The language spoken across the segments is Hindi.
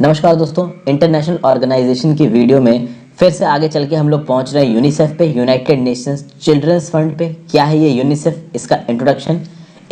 नमस्कार दोस्तों, इंटरनेशनल ऑर्गेनाइजेशन की वीडियो में फिर से आगे चल के हम लोग पहुंच रहे हैं यूनिसेफ पे, यूनाइटेड नेशंस चिल्ड्रंस फंड पे। क्या है ये यूनिसेफ, इसका इंट्रोडक्शन,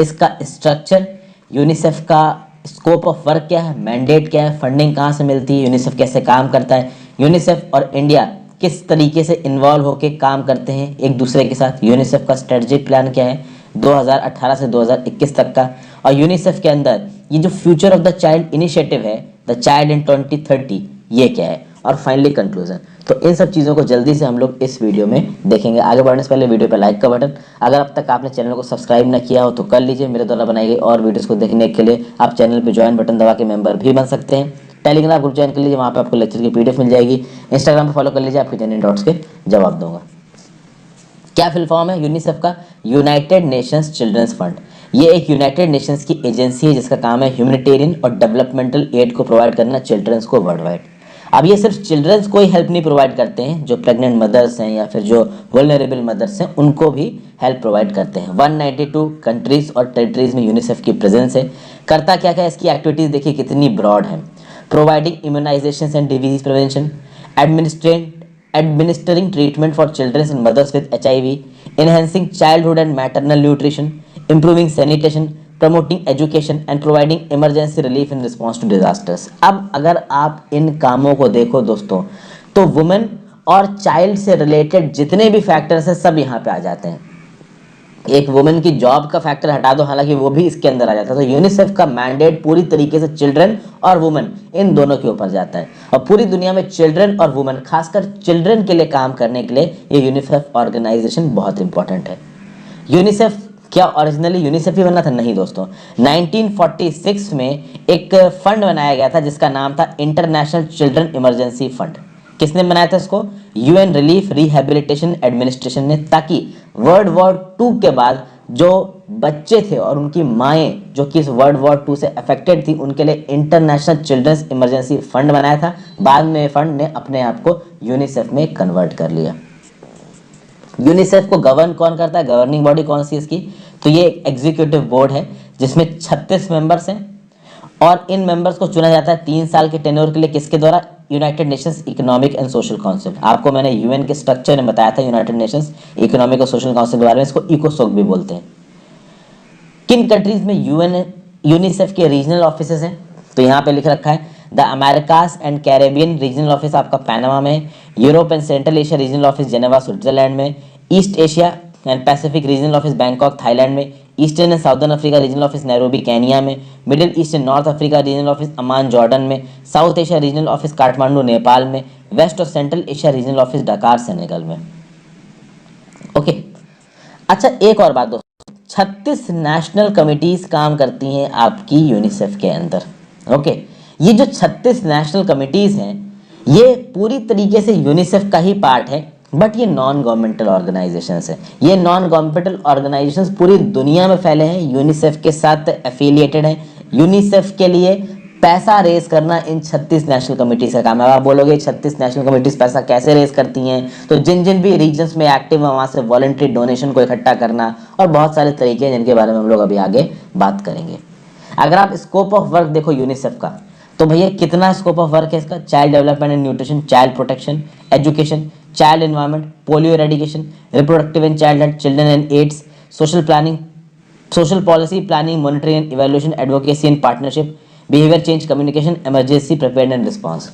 इसका स्ट्रक्चर, यूनिसेफ का स्कोप ऑफ वर्क क्या है, मैंडेट क्या है, फंडिंग कहाँ से मिलती है, यूनिसेफ कैसे काम करता है, यूनिसेफ और इंडिया किस तरीके से इन्वॉल्व होकर काम करते हैं एक दूसरे के साथ, यूनिसेफ का स्ट्रेटजिक प्लान क्या है 2018 से 2021 तक का, और यूनिसेफ के अंदर ये जो future of the child initiative है, द चाइल्ड इन 2030, ये क्या है, और फाइनली कंक्लूजन। तो इन सब चीज़ों को जल्दी से हम लोग इस वीडियो में देखेंगे। आगे बढ़ने से पहले वीडियो पर लाइक का बटन, अगर अब तक आपने चैनल को सब्सक्राइब ना किया हो तो कर लीजिए। मेरे द्वारा बनाई गई और वीडियोस को देखने के लिए आप चैनल पर ज्वाइन बटन दबा के मेंबर भी बन सकते हैं। टेलीग्राम ग्रुप ज्वाइन कर लीजिए, वहाँ पर आपको लेक्चर की पीडीएफ मिल जाएगी। इंस्टाग्राम पर फॉलो कर लीजिए, आपके जेन्युइन डाउट्स के जवाब दूंगा। क्या फुल फॉर्म है यूनिसेफ का? United Nations children's fund. ये एक यूनाइटेड नेशंस की एजेंसी है जिसका काम है ह्यूमैनिटेरियन और डेवलपमेंटल एड को प्रोवाइड करना चिल्ड्रंस को वर्ल्ड वाइड। अब ये सिर्फ चिल्ड्रंस को ही हेल्प नहीं प्रोवाइड करते हैं, जो प्रेग्नेंट मदर्स हैं या फिर जो वल्नरेबल मदर्स हैं उनको भी हेल्प प्रोवाइड करते हैं। 192 कंट्रीज और टेरिटरीज में यूनिसेफ की प्रेजेंस है। करता क्या क्या है, इसकी एक्टिविटीज़ देखिए कितनी ब्रॉड है। Providing immunisation and disease prevention, administering treatment for children and mothers with HIV, enhancing childhood and maternal nutrition, improving sanitation, promoting education and providing emergency relief in response to disasters। अब अगर आप इन कामों को देखो दोस्तों, तो वुमेन और चाइल्ड से रिलेटेड जितने भी फैक्टर्स हैं सब यहाँ पे आ जाते हैं। एक वुमेन की जॉब का फैक्टर हटा दो, हालांकि वो भी इसके अंदर आ जाता है। तो यूनिसेफ का मैंडेट पूरी तरीके से चिल्ड्रन और वुमेन इन दोनों के ऊपर जाता है, और पूरी दुनिया में चिल्ड्रन और वुमेन, खासकर चिल्ड्रन के लिए काम करने के लिए ये यूनिसेफ ऑर्गेनाइजेशन बहुत इंपॉर्टेंट है। यूनिसेफ क्या ओरिजिनली यूनिसेफ ही बना था? नहीं दोस्तों, 1946 में एक फंड बनाया गया था जिसका नाम था इंटरनेशनल चिल्ड्रन इमरजेंसी फंड। किसने बनाया था इसको? यूएन रिलीफ रिहेबिलिटेशन एडमिनिस्ट्रेशन ने, ताकि वर्ल्ड वॉर 2 के बाद जो बच्चे थे और उनकी माएँ जो कि इस वर्ल्ड वॉर 2 से अफेक्टेड थी उनके लिए इंटरनेशनल चिल्ड्रंस इमरजेंसी फंड बनाया था। बाद में फंड ने अपने आप को यूनिसेफ में कन्वर्ट कर लिया। यूनिसेफ को गवर्न कौन करता है, गवर्निंग बॉडी कौन सी इसकी? तो ये एक एग्जीक्यूटिव बोर्ड है जिसमें 36 मेंबर्स हैं, और इन मेंबर्स को चुना जाता है 3 साल के टेन्योर के लिए। किसके द्वारा? United Nations economic and social council. आपको मैंने यूएन के स्ट्रक्चर में बताया था, यूनाइटेड नेशंस इकोनॉमिक और सोशल काउंसिल के बारे में, इसको इकोसोक भी बोलते हैं। किन कंट्रीज में यूनिसेफ के रीजनल ऑफिसेज हैं? तो यहाँ पे लिख रखा है the Americas and Caribbean regional office आपका पैनामा में, Europe and Central Asia regional office Geneva Switzerland में, East Asia and Pacific regional office Bangkok Thailand में, Eastern and Southern Africa regional office Nairobi Kenya में, Middle East and North Africa regional office Amman Jordan में, South Asia regional office Kathmandu Nepal में, वेस्ट और Central Asia regional office Dakar Senegal में। ओके, अच्छा एक और बात दोस्तों, 36 नेशनल कमिटीज काम करती हैं आपकी यूनिसेफ के अंदर। ओके, ये जो 36 नेशनल कमिटीज हैं ये पूरी तरीके से यूनिसेफ का ही पार्ट है, बट ये नॉन गवर्नमेंटल ऑर्गेनाइजेशंस है। ये नॉन गवर्नमेंटल ऑर्गेनाइजेशंस पूरी दुनिया में फैले हैं, यूनिसेफ के साथ एफिलिएटेड हैं। यूनिसेफ के लिए पैसा रेज करना इन 36 नेशनल कमिटीज का काम है। आप बोलोगे 36 नेशनल कमिटीज पैसा कैसे रेज करती हैं? तो जिन जिन भी रीजन्स में एक्टिव है वहाँ से वॉलंटरी डोनेशन को इकट्ठा करना, और बहुत सारे तरीके हैं जिनके बारे में हम लोग अभी आगे बात करेंगे। अगर आप स्कोप ऑफ वर्क देखो यूनिसेफ का, तो भैया कितना स्कोप ऑफ वर्क है इसका? Child development and nutrition, child protection, education, child environment, polio eradication, reproductive and child health, children and AIDS, social planning, social policy planning, monitoring and evaluation, advocacy and partnership, behaviour change, communication, emergency prepared and response.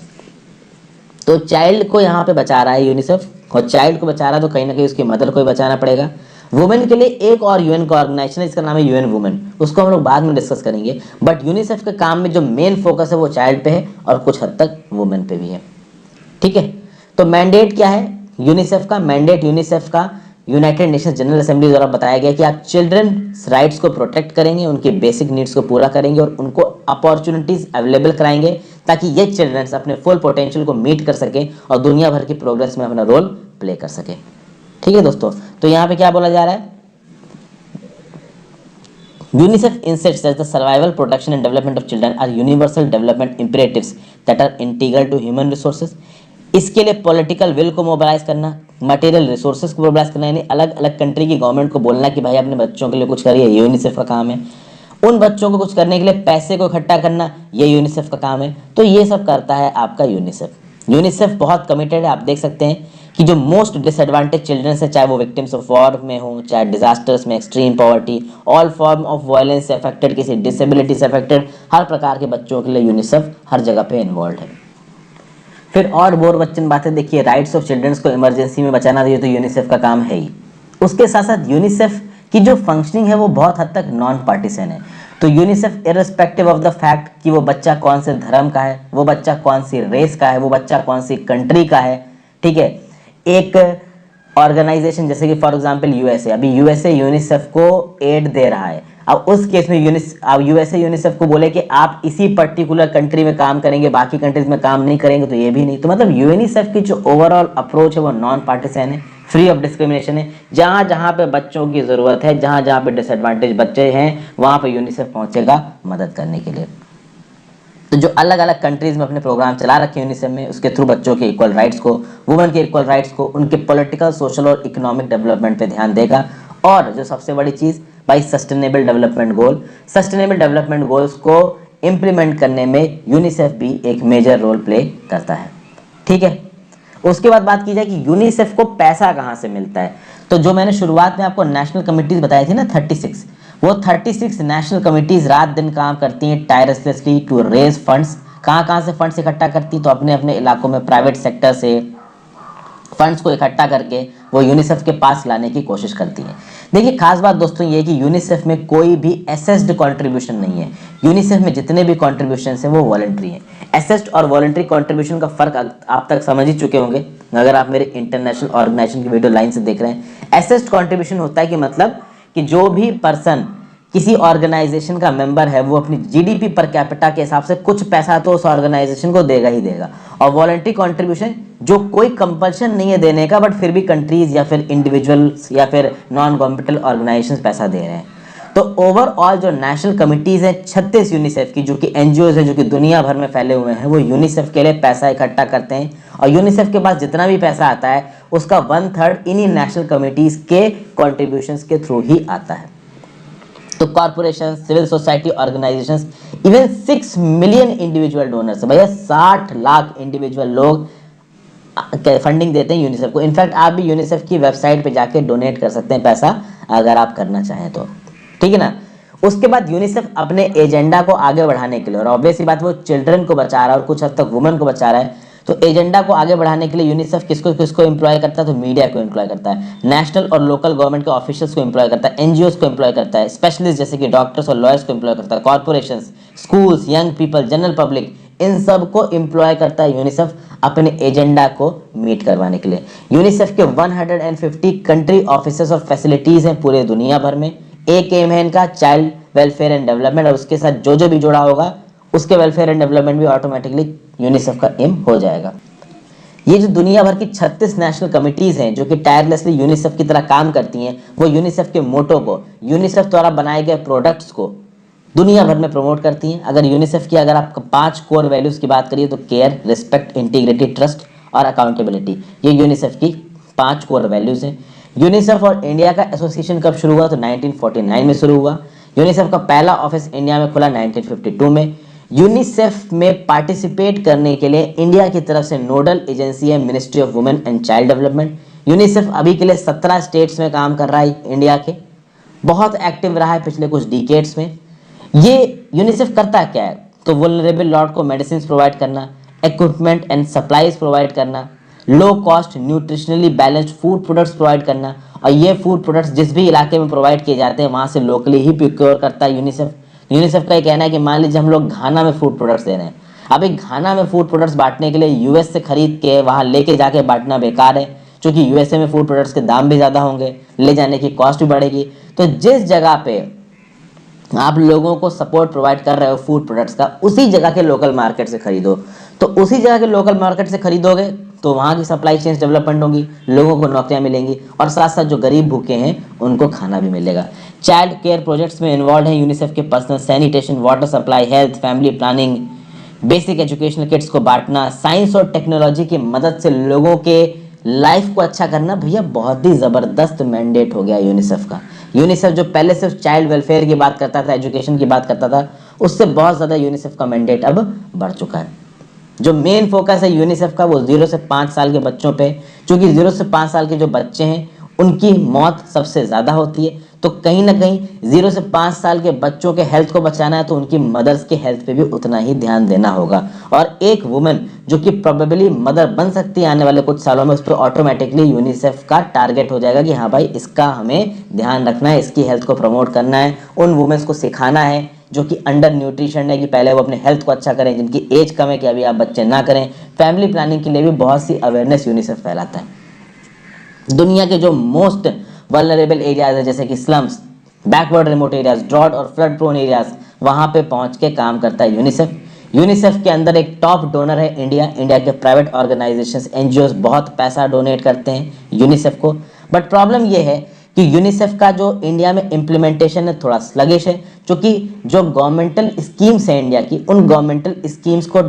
तो चाइल्ड को यहाँ पे बचा रहा है यूनिसेफ, और चाइल्ड को बचा रहा है तो कहीं ना कहीं उसकी मदर को ही बचाना पड़ेगा। वुमेन के लिए एक और यूएन का ऑर्गेनाइजेशन है जिसका नाम है यूएन वुमेन, उसको हम लोग बाद में डिस्कस करेंगे। बट यूनिसेफ के काम में जो मेन फोकस है वो चाइल्ड पे है और कुछ हद तक वुमेन पे भी है। ठीक है, तो मैंडेट क्या है यूनिसेफ का? मैंडेट यूनिसेफ का यूनाइटेड नेशंस जनरल असेंबली द्वारा बताया गया कि आप चिल्ड्रन राइट्स को प्रोटेक्ट करेंगे, उनके बेसिक नीड्स को पूरा करेंगे और उनको अपॉर्चुनिटीज अवेलेबल कराएंगे ताकि ये चिल्ड्रन अपने फुल पोटेंशियल को मीट कर सके और दुनिया भर की प्रोग्रेस में अपना रोल प्ले कर सके। ठीक है दोस्तों, तो यहाँ पे क्या बोला जा रहा है? UNICEF insists that the survival, protection and development of children are universal development imperatives that are integral to human resources। इसके लिए पॉलिटिकल विल को मोबिलाइज करना, मटेरियल रिसोर्सेज को मोबिलाइज करना, यानी अलग अलग कंट्री की गवर्नमेंट को बोलना कि भाई अपने बच्चों के लिए कुछ करिए, यूनिसेफ का काम है। उन बच्चों को कुछ करने के लिए पैसे को इकट्ठा करना, ये यूनिसेफ का काम है। तो ये सब करता है आपका यूनिसेफ। यूनिसेफ बहुत कमिटेड है। आप देख सकते हैं कि जो मोस्ट डिसएडवांटेज चिल्ड्रंस है, चाहे वो विक्टिम्स ऑफ वॉर में हो, चाहे डिजास्टर्स में, extreme poverty, all form of violence से अफेक्टेड, किसी डिसेबिलिटी से अफेक्टेड, हर प्रकार के बच्चों के लिए यूनिसेफ हर जगह पे इन्वॉल्व है। फिर और बोर बच्चन बातें देखिए, राइट्स ऑफ चिल्ड्रंस को इमरजेंसी में बचाना, ये तो यूनिसेफ का काम है ही। उसके साथ साथ यूनिसेफ की जो फंक्शनिंग है वो बहुत हद तक नॉन पार्टीसन है। तो UNICEF irrespective of the fact कि वो बच्चा कौन से धर्म का है, वो बच्चा कौन सी रेस का है, वो बच्चा कौन सी कंट्री का है, ठीक है। एक ऑर्गेनाइजेशन जैसे कि फॉर एग्जांपल यूएसए, अभी यूएसए यूनिसेफ को एड दे रहा है। अब उस केस में यूएसए यूनिसेफ को बोले कि आप इसी पर्टिकुलर कंट्री में काम करेंगे, बाकी कंट्रीज में काम नहीं करेंगे, तो ये भी नहीं। तो मतलब यूनिसेफ की जो ओवरऑल अप्रोच है वो नॉन पार्टीसन है, फ्री ऑफ डिस्क्रिमिनेशन है। जहाँ जहाँ पे बच्चों की ज़रूरत है, जहाँ जहाँ पे डिसएडवांटेज बच्चे हैं, वहाँ पे यूनिसेफ पहुँचेगा मदद करने के लिए। तो जो अलग अलग कंट्रीज में अपने प्रोग्राम चला रखे हैं यूनिसेफ में, उसके थ्रू बच्चों के इक्वल राइट्स को, वुमेन के इक्वल राइट्स को, उनके पॉलिटिकल, सोशल और इकोनॉमिक डेवलपमेंट पे ध्यान देगा। और जो सबसे बड़ी चीज़ भाई, sustainable development goal, sustainable development goals को इम्प्लीमेंट करने में यूनिसेफ भी एक मेजर रोल प्ले करता है, ठीक है। उसके बाद बात की जाए कि यूनिसेफ को पैसा कहाँ से मिलता है, तो जो मैंने शुरुआत में आपको नेशनल कमिटीज बताई थी ना 36, वो 36 नेशनल कमिटीज रात दिन काम करती हैं टायरलेसली टू रेज फंड्स। कहाँ कहाँ से फंड्स इकट्ठा करती, तो अपने अपने इलाकों में प्राइवेट सेक्टर से फंड्स को इकट्ठा करके वो यूनिसेफ के पास लाने की कोशिश करती है। देखिए खास बात दोस्तों ये है कि यूनिसेफ में कोई भी असेस्ड कंट्रीब्यूशन नहीं है। यूनिसेफ में जितने भी कंट्रीब्यूशन हैं वो वॉलंटरी हैं। असेस्ड और वॉलंटरी कंट्रीब्यूशन का फर्क आप तक समझ ही चुके होंगे अगर आप मेरे इंटरनेशनल ऑर्गेनाइजेशन की वीडियो लाइन से देख रहे हैं। असेस्ड कंट्रीब्यूशन होता है कि मतलब कि जो भी पर्सन किसी ऑर्गेनाइजेशन का मेंबर है वो अपनी जीडीपी पर कैपिटा के हिसाब से कुछ पैसा तो उस ऑर्गेनाइजेशन को देगा ही देगा। और वॉलंटरी कंट्रीब्यूशन जो कोई कंपल्शन नहीं है देने का, बट फिर भी कंट्रीज या फिर इंडिविजुअल्स या फिर नॉन गवर्नमेंटल ऑर्गेनाइजेशंस पैसा दे रहे हैं। तो ओवरऑल जो नेशनल कमिटीज हैं 36 यूनिसेफ की, जो कि एनजीओज हैं, जो कि दुनिया भर में फैले हुए हैं, वो यूनिसेफ के लिए पैसा इकट्ठा करते हैं। और यूनिसेफ के पास जितना भी पैसा आता है उसका 1/3 इन्हीं नेशनल कमिटीज के कॉन्ट्रीब्यूशंस के थ्रू ही आता है। तो corporation, civil society organisations, even 6 million individual donors, भैया 60 लाख इंडिविजुअल लोग फंडिंग देते हैं यूनिसेफ को। इनफैक्ट आप भी यूनिसेफ की वेबसाइट पे जाके डोनेट कर सकते हैं पैसा अगर आप करना चाहें तो, ठीक है ना। उसके बाद यूनिसेफ अपने एजेंडा को आगे बढ़ाने के लिए, और ऑब्वियसली बात वो चिल्ड्रन को बचा रहा है और कुछ हद तक वुमेन को बचा रहा है, तो एजेंडा को आगे बढ़ाने के लिए यूनिसेफ किसको किसको एम्प्लॉय करता है, तो मीडिया को एम्प्लॉय करता है, नेशनल और लोकल गवर्नमेंट के ऑफिशियल्स को एम्प्लॉय करता है, एनजीओज को एम्प्लॉय करता है, स्पेशलिस्ट जैसे कि डॉक्टर्स और लॉयर्स को एम्प्लॉय करता है, corporations, schools, young people, general public, इन सब को एम्प्लॉय करता है यूनिसेफ अपने एजेंडा को मीट करवाने के लिए। यूनिसेफ के 150 कंट्री ऑफिसेस और फैसिलिटीज हैं पूरे दुनिया भर में। एक एम है इनका चाइल्ड वेलफेयर एंड डेवलपमेंट, और उसके साथ जो जो भी जुड़ा होगा उसके वेलफेयर एंड डेवलपमेंट भी ऑटोमेटिकली यूनिसेफ का एम हो जाएगा। ये जो दुनिया भर की 36 नेशनल कमिटीज हैं जो कि टायरलेसली यूनिसेफ की तरह काम करती हैं, वो यूनिसेफ के मोटो को, यूनिसेफ द्वारा बनाए गए प्रोडक्ट्स को दुनिया भर में प्रमोट करती हैं। अगर यूनिसेफ की अगर आप 5 कोर वैल्यूज की बात करिए तो केयर, रिस्पेक्ट, इंटीग्रिटी, ट्रस्ट और अकाउंटेबिलिटी, ये यूनिसेफ की 5 कोर वैल्यूज हैं। यूनिसेफ और इंडिया का एसोसिएशन कब शुरू हुआ, तो 1949 में शुरू हुआ। यूनिसेफ का पहला ऑफिस इंडिया में खुला 1952 में। यूनिसेफ में पार्टिसिपेट करने के लिए इंडिया की तरफ से नोडल एजेंसी है ministry of women and child development. UNICEF अभी के लिए 17 स्टेट्स में काम कर रहा है इंडिया के, बहुत एक्टिव रहा है पिछले कुछ डिकेड्स में। ये यूनिसेफ करता क्या है, तो वुल्नरेबल लॉट को मेडिसिन प्रोवाइड करना, इक्विपमेंट एंड सप्लाईज प्रोवाइड करना, low cost nutritionally balanced food products provide करना, और ये फूड प्रोडक्ट्स जिस भी इलाके में प्रोवाइड किए जाते हैं वहाँ से लोकली ही प्रोक्योर करता है यूनिसेफ। यूनिसेफ का ये कहना है कि मान लीजिए हम लोग घाना में फूड प्रोडक्ट्स दे रहे हैं, अभी घाना में फूड प्रोडक्ट्स बांटने के लिए यूएस से खरीद के वहाँ लेके जाके बांटना बेकार है, क्योंकि यूएसए में फूड प्रोडक्ट्स के दाम भी ज़्यादा होंगे, ले जाने की कॉस्ट भी बढ़ेगी। तो जिस जगह पे आप लोगों को सपोर्ट प्रोवाइड कर रहे हो फूड प्रोडक्ट्स का, उसी जगह के लोकल मार्केट से खरीदो। तो उसी जगह के लोकल मार्केट से खरीदोगे तो वहाँ की सप्लाई चेन डेवलपमेंट होगी, लोगों को नौकरियाँ मिलेंगी, और साथ साथ जो गरीब भूखे हैं उनको खाना भी मिलेगा। चाइल्ड केयर प्रोजेक्ट्स में इन्वॉल्व हैं यूनिसेफ के personal sanitation, water supply, health, family planning, basic educational kits को बांटना, साइंस और टेक्नोलॉजी की मदद से लोगों के लाइफ को अच्छा करना। भैया बहुत ही ज़बरदस्त मैंडेट हो गया यूनिसेफ का। यूनिसेफ जो पहले सिर्फ चाइल्ड वेलफेयर की बात करता था, एजुकेशन की बात करता था, उससे बहुत ज़्यादा यूनिसेफ का मैंडेट अब बढ़ चुका है। जो मेन फोकस है यूनिसेफ का वो 0 से 5 साल के बच्चों पे, क्योंकि 0 से 5 साल के जो बच्चे हैं उनकी मौत सबसे ज़्यादा होती है। तो कहीं ना कहीं 0 से 5 साल के बच्चों के हेल्थ को बचाना है तो उनकी मदर्स के हेल्थ पे भी उतना ही ध्यान देना होगा। और एक वुमेन जो कि प्रोबेबली मदर बन सकती है आने वाले कुछ सालों में, उस पर ऑटोमेटिकली यूनिसेफ का टारगेट हो जाएगा कि हाँ भाई इसका हमें ध्यान रखना है, इसकी हेल्थ को प्रमोट करना है, उन वुमेन्स को सिखाना है जो कि अंडर न्यूट्रिशन है कि पहले वो अपने हेल्थ को अच्छा करें, जिनकी एज कम है कि अभी आप बच्चे ना करें। फैमिली प्लानिंग के लिए भी बहुत सी अवेयरनेस यूनिसेफ फैलाता है। दुनिया के जो मोस्ट वल्नरेबल एरियाज है जैसे कि slums, backward remote areas, drought और फ्लड प्रोन एरियाज, वहाँ पे पहुँच के काम करता है यूनिसेफ। यूनिसेफ के अंदर एक टॉप डोनर है इंडिया। इंडिया के प्राइवेट ऑर्गेनाइजेशंस, एनजीओज बहुत पैसा डोनेट करते हैं यूनिसेफ को। बट प्रॉब्लम ये है कि यूनिसेफ का जो इंडिया में इम्प्लीमेंटेशन है थोड़ा स्लगिश है, क्योंकि जो गवर्नमेंटल स्कीम्स हैं इंडिया की, उन गवर्नमेंटल स्कीम्स को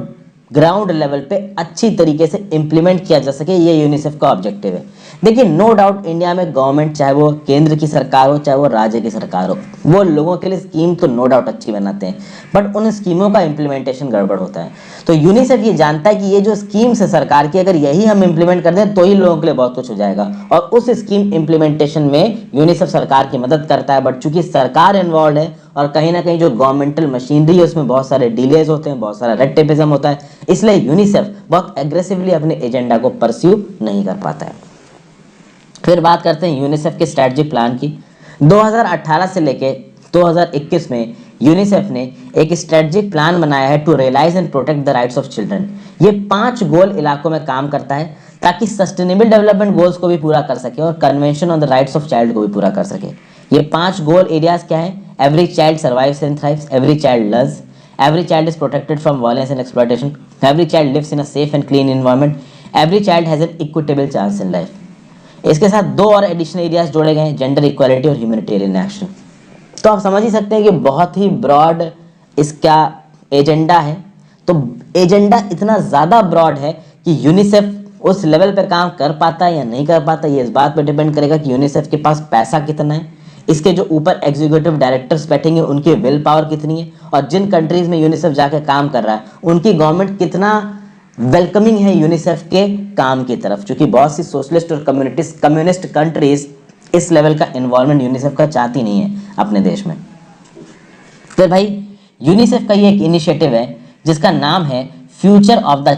ग्राउंड लेवल पे अच्छी तरीके से इम्प्लीमेंट किया जा सके, ये यूनिसेफ का ऑब्जेक्टिव है। देखिए नो डाउट इंडिया में गवर्नमेंट, चाहे वो केंद्र की सरकार हो चाहे वो राज्य की सरकार हो, वो लोगों के लिए स्कीम तो नो डाउट अच्छी बनाते हैं, बट उन स्कीमों का इम्प्लीमेंटेशन गड़बड़ होता है। तो यूनिसेफ ये जानता है कि ये जो स्कीम्स है सरकार की, अगर यही हम इम्प्लीमेंट कर दें तो ही लोगों के लिए बहुत कुछ हो जाएगा, और उस स्कीम इम्प्लीमेंटेशन में यूनिसेफ सरकार की मदद करता है। बट चूंकि सरकार इन्वॉल्व है और कहीं ना कहीं जो गवर्नमेंटल मशीनरी है उसमें बहुत सारे डिलेज होते हैं, बहुत सारा रेड टेपिज्म होता है, इसलिए यूनिसेफ बहुत एग्रेसिवली अपने एजेंडा को परस्यू नहीं कर पाता है। फिर बात करते हैं यूनिसेफ के स्ट्रेटजी प्लान की। 2018 से लेके 2021 में यूनिसेफ ने एक स्ट्रेटजिक प्लान बनाया है to realise and protect the rights of children. ये 5 गोल इलाकों में काम करता है ताकि सस्टेनेबल डेवलपमेंट गोल्स को भी पूरा कर सके और convention on the rights of child को भी पूरा कर सके। ये 5 गोल एरियाज क्या है? Every child survives and thrives, every child learns, every child is protected from violence and exploitation, every child lives in a safe and clean environment, every child has an equitable chance in life. इसके साथ 2 और एडिशनल एरियाज जोड़े गए हैं, जेंडर इक्वालिटी और ह्यूमैनिटेरियन एक्शन। तो आप समझ ही सकते हैं कि बहुत ही ब्रॉड इसका एजेंडा है। तो एजेंडा इतना ज़्यादा ब्रॉड है कि यूनिसेफ उस लेवल पे काम कर पाता है या नहीं कर पाता, ये इस बात पे डिपेंड करेगा कि यूनिसेफ के पास पैसा कितना है, इसके जो ऊपर एग्जीक्यूटिव डायरेक्टर्स बैठेंगे उनकी विल पावर कितनी है, और जिन कंट्रीज में यूनिसेफ जाके काम कर रहा है उनकी गवर्नमेंट कितना वेलकमिंग है यूनिसेफ के काम की तरफ, क्योंकि बहुत सी सोशलिस्ट और कम्युनिस्ट कंट्रीज इस लेवल का इन्वॉल्वमेंट यूनिसेफ का चाहती नहीं है अपने देश में। फिर भाई यूनिसेफ का ये एक इनिशिएटिव है जिसका नाम है future of the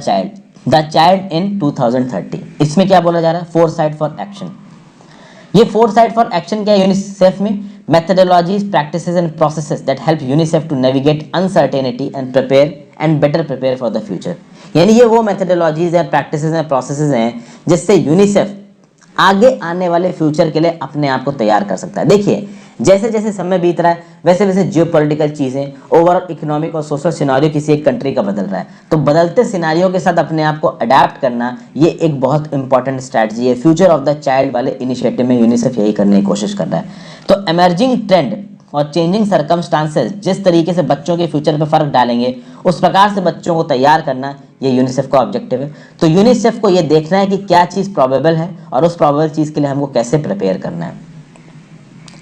child in 2030। इसमें क्या बोला जा रहा है? Foresight for action. ये फोरसाइट फॉर एक्शन क्या है यूनिसेफ में? Methodologies, practices and processes that help UNICEF to navigate uncertainty and better prepare for the future. यानी ये वो मेथडोलॉजीज हैं, प्रैक्टिसेस हैं, प्रोसेसेस हैं जिससे यूनिसेफ आगे आने वाले फ्यूचर के लिए अपने आप को तैयार कर सकता है। देखिए जैसे जैसे समय बीत रहा है वैसे वैसे जियोपॉलिटिकल चीज़ें, ओवरऑल इकोनॉमिक और सोशल सिनारियो किसी एक कंट्री का बदल रहा है, तो बदलते सिनारियो के साथ अपने आप को अडेप्ट करना ये एक बहुत इंपॉर्टेंट स्ट्रैटेजी है। फ्यूचर ऑफ द चाइल्ड वाले इनिशिएटिव में यूनिसेफ यही करने की कोशिश कर रहा है। तो एमर्जिंग ट्रेंड और चेंजिंग सर्कमस्टांसेस जिस तरीके से बच्चों के फ्यूचर पे फर्क डालेंगे उस प्रकार से बच्चों को तैयार करना ये यूनिसेफ का ऑब्जेक्टिव है। तो यूनिसेफ को ये देखना है कि क्या चीज़ प्रोबेबल है और उस प्रोबेबल चीज़ के लिए हमको कैसे प्रिपेयर करना है।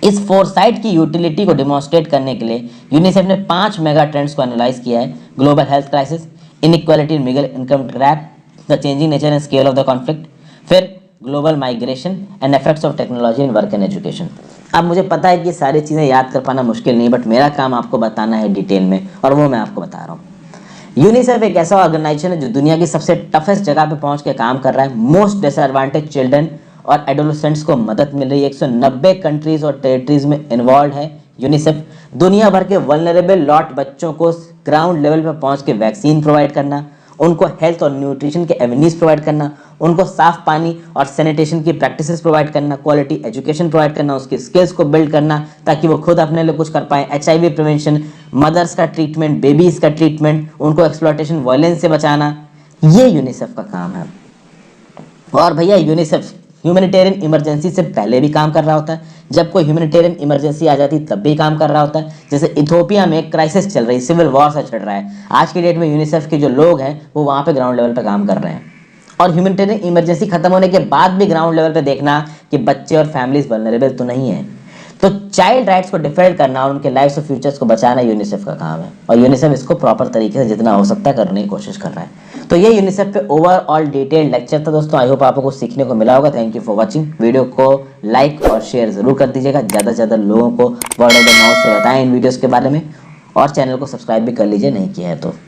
इस फोरसाइट की यूटिलिटी को डिमॉन्स्ट्रेट करने के लिए यूनिसेफ ने 5 मेगा ट्रेंड्स को एनालाइज किया है। Global health crisis, inequality in middle income trap, the changing nature and scale of the conflict, फिर global migration and effects of technology in work and education. अब मुझे पता है कि ये सारी चीज़ें याद कर पाना मुश्किल नहीं, बट मेरा काम आपको बताना है डिटेल में और वो मैं आपको बता रहा हूँ। यूनिसेफ एक ऐसा ऑर्गेनाइजेशन है जो दुनिया की सबसे टफेस्ट जगह पे पहुंच के काम कर रहा है। मोस्ट डिसएडवांटेज चिल्ड्रन और एडोलेसेंट्स को मदद मिल रही है। 190 कंट्रीज और टेरिटरीज में इन्वॉल्व है यूनिसेफ। दुनिया भर के वल्नरेबल लॉट बच्चों को ग्राउंड लेवल पर पहुंच के वैक्सीन प्रोवाइड करना, उनको हेल्थ और न्यूट्रिशन के एवेन्यूज प्रोवाइड करना, उनको साफ पानी और सैनिटेशन की प्रैक्टिसेस प्रोवाइड करना, क्वालिटी एजुकेशन प्रोवाइड करना, उसकी स्किल्स को बिल्ड करना ताकि वो खुद अपने लिए कुछ कर पाएँ। HIV प्रिवेंशन, मदर्स का ट्रीटमेंट, बेबीज़ का ट्रीटमेंट, उनको एक्सप्लॉयटेशन वायलेंस से बचाना, ये यूनिसेफ का काम है। और भैया यूनिसेफ ह्यूमैनिटेरियन इमरजेंसी से पहले भी काम कर रहा होता है। जब कोई ह्यूमैनिटेरियन इमरजेंसी आ जाती तब भी काम कर रहा होता है। जैसे इथोपिया में क्राइसिस चल रही, सिविल वॉर से चल रहा है, आज की डेट में यूनिसेफ के जो लोग हैं वो वहाँ पे ग्राउंड लेवल पे काम कर रहे हैं। और ह्यूमैनिटेरियन इमरजेंसी खत्म होने के बाद भी ग्राउंड लेवल पे देखना कि बच्चे और फैमिलीज वल्नरेबल तो नहीं है। तो चाइल्ड राइट्स को डिफेंड करना और उनके लाइफ्स और फ्यूचर्स को बचाना यूनिसेफ का काम है, और यूनिसेफ इसको प्रॉपर तरीके से जितना हो सकता है करने की कोशिश कर रहा है। तो ये यूनिसेफ पे ओवरऑल डिटेल्ड लेक्चर था दोस्तों। आई होप आपको कुछ सीखने को मिला होगा। Thank you for watching. Video को लाइक और शेयर जरूर कर दीजिएगा, ज़्यादा से ज़्यादा लोगों को वर्ड ऑफ द माउथ से बताएं इन वीडियोज़ के बारे में, और चैनल को सब्सक्राइब भी कर लीजिए नहीं किया है तो।